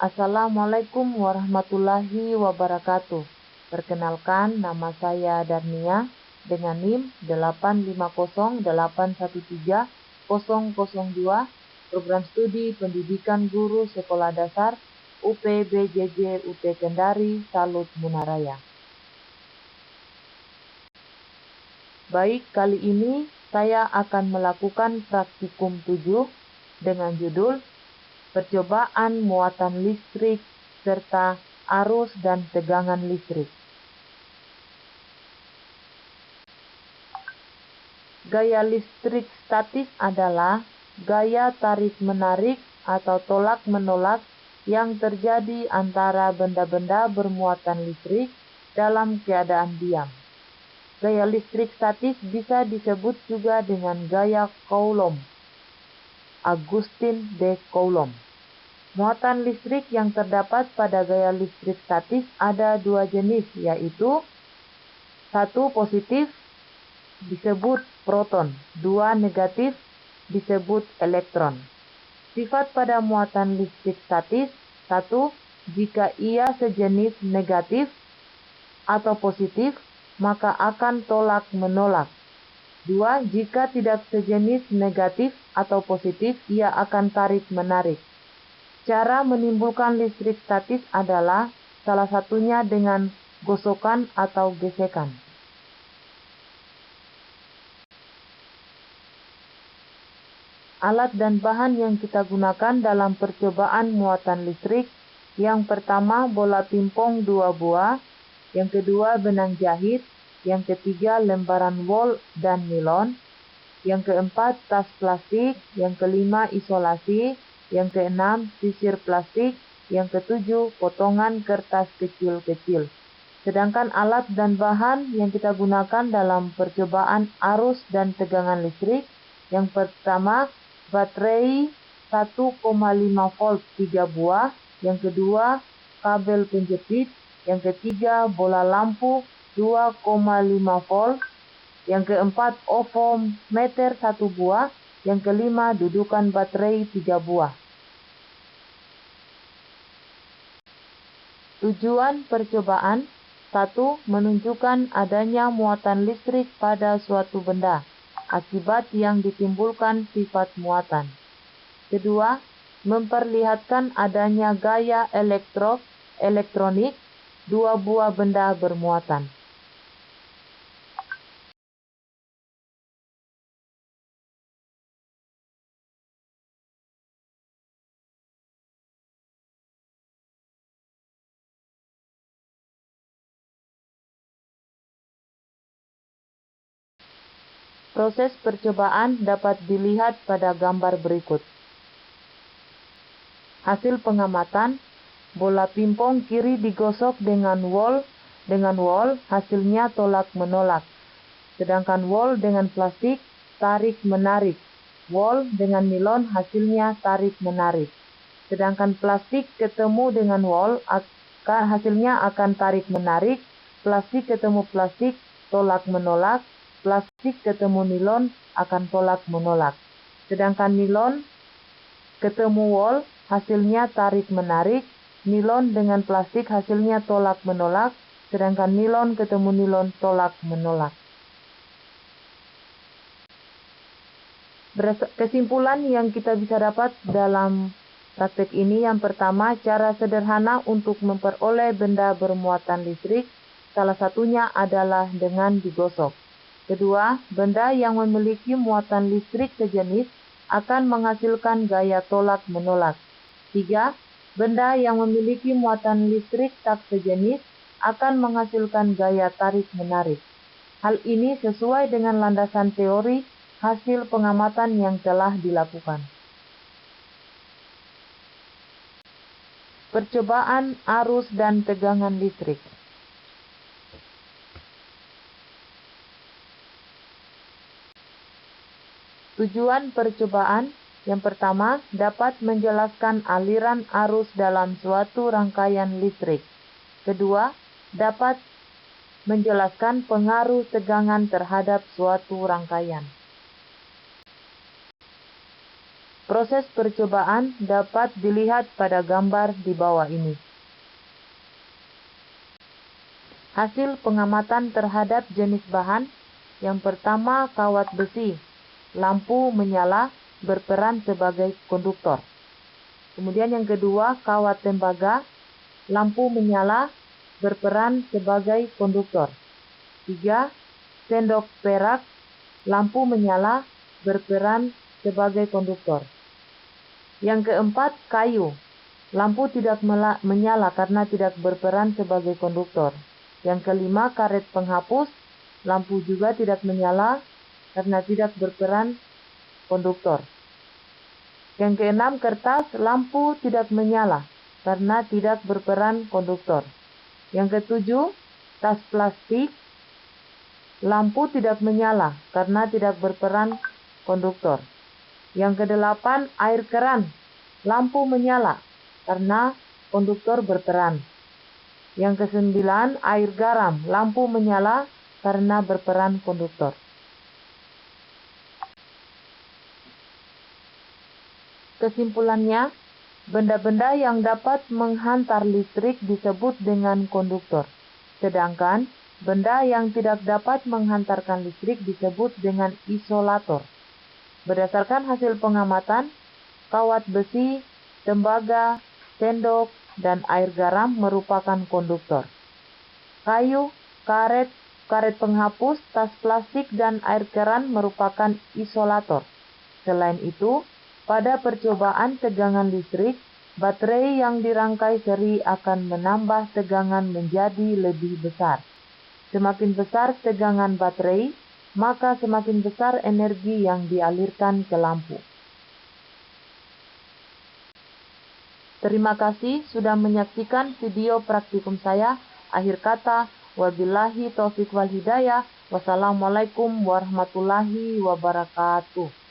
Assalamualaikum warahmatullahi wabarakatuh. Perkenalkan, nama saya Darnia dengan NIM 850813002, Program Studi Pendidikan Guru Sekolah Dasar UPBJJ UT Kendari, Salut Munaraya. Baik, kali ini saya akan melakukan praktikum 7 dengan judul Percobaan muatan listrik serta arus dan tegangan listrik. Gaya listrik statis adalah gaya tarik-menarik atau tolak-menolak yang terjadi antara benda-benda bermuatan listrik dalam keadaan diam. Gaya listrik statis bisa disebut juga dengan gaya Coulomb. Augustin de Coulomb. Muatan listrik yang terdapat pada gaya listrik statis ada dua jenis, yaitu satu positif disebut proton, dua negatif disebut elektron. Sifat pada muatan listrik statis: satu, jika ia sejenis negatif atau positif, maka akan tolak-menolak. Dua, jika tidak sejenis negatif atau positif, ia akan tarik-menarik. Cara menimbulkan listrik statis adalah salah satunya dengan gosokan atau gesekan. Alat dan bahan yang kita gunakan dalam percobaan muatan listrik: yang pertama, bola pingpong 2 buah, yang kedua, benang jahit, yang ketiga, lembaran wol dan nilon, yang keempat, tas plastik, yang kelima, isolasi, yang keenam, sisir plastik, yang ketujuh, potongan kertas kecil-kecil. Sedangkan alat dan bahan yang kita gunakan dalam percobaan arus dan tegangan listrik: yang pertama, baterai 1,5 volt 3 buah, yang kedua, kabel penjepit, yang ketiga, bola lampu 2,5 volt, yang keempat, ovometer 1 buah, yang kelima, dudukan baterai 3 buah. Tujuan percobaan: 1. Menunjukkan adanya muatan listrik pada suatu benda akibat yang ditimbulkan sifat muatan. Kedua, memperlihatkan adanya gaya elektronik dua buah benda bermuatan. Proses percobaan dapat dilihat pada gambar berikut. Hasil pengamatan: bola pingpong kiri digosok dengan wol, hasilnya tolak-menolak. Sedangkan wol dengan plastik tarik-menarik. Wol dengan nilon hasilnya tarik-menarik. Sedangkan plastik ketemu dengan wol hasilnya akan tarik-menarik. Plastik ketemu plastik tolak-menolak. Plastik ketemu nilon akan tolak-menolak. Sedangkan nilon ketemu wol hasilnya tarik-menarik. Nilon dengan plastik hasilnya tolak-menolak. Sedangkan nilon ketemu nilon tolak-menolak. Kesimpulan yang kita bisa dapat dalam praktek ini: yang pertama, cara sederhana untuk memperoleh benda bermuatan listrik salah satunya adalah dengan digosok. Kedua, benda yang memiliki muatan listrik sejenis akan menghasilkan gaya tolak-menolak. 3. Benda yang memiliki muatan listrik tak sejenis akan menghasilkan gaya tarik-menarik. Hal ini sesuai dengan landasan teori hasil pengamatan yang telah dilakukan. Percobaan arus dan tegangan listrik. Tujuan percobaan: yang pertama, dapat menjelaskan aliran arus dalam suatu rangkaian listrik. Kedua, dapat menjelaskan pengaruh tegangan terhadap suatu rangkaian. Proses percobaan dapat dilihat pada gambar di bawah ini. Hasil pengamatan terhadap jenis bahan. Yang pertama, kawat besi. Lampu menyala berperan sebagai konduktor. Kemudian yang kedua, kawat tembaga. Lampu menyala berperan sebagai konduktor. 3. Sendok perak. Lampu menyala berperan sebagai konduktor. Yang keempat, kayu. Lampu tidak menyala karena tidak berperan sebagai konduktor. Yang kelima, karet penghapus. Lampu juga tidak menyala karena tidak berperan konduktor. Yang keenam, kertas. Lampu tidak menyala karena tidak berperan konduktor. Yang ketujuh, tas plastik. Lampu tidak menyala karena tidak berperan konduktor. Yang kedelapan, air keran. Lampu menyala karena konduktor berperan. Yang kesembilan, air garam. Lampu menyala karena berperan konduktor. Kesimpulannya, benda-benda yang dapat menghantar listrik disebut dengan konduktor. Sedangkan benda yang tidak dapat menghantarkan listrik disebut dengan isolator. Berdasarkan hasil pengamatan, kawat besi, tembaga, sendok, dan air garam merupakan konduktor. Kayu, karet penghapus, tas plastik, dan air keran merupakan isolator. Selain itu, pada percobaan tegangan listrik, baterai yang dirangkai seri akan menambah tegangan menjadi lebih besar. Semakin besar tegangan baterai, maka semakin besar energi yang dialirkan ke lampu. Terima kasih sudah menyaksikan video praktikum saya. Akhir kata, wabillahi taufiq wal hidayah. Wassalamualaikum warahmatullahi wabarakatuh.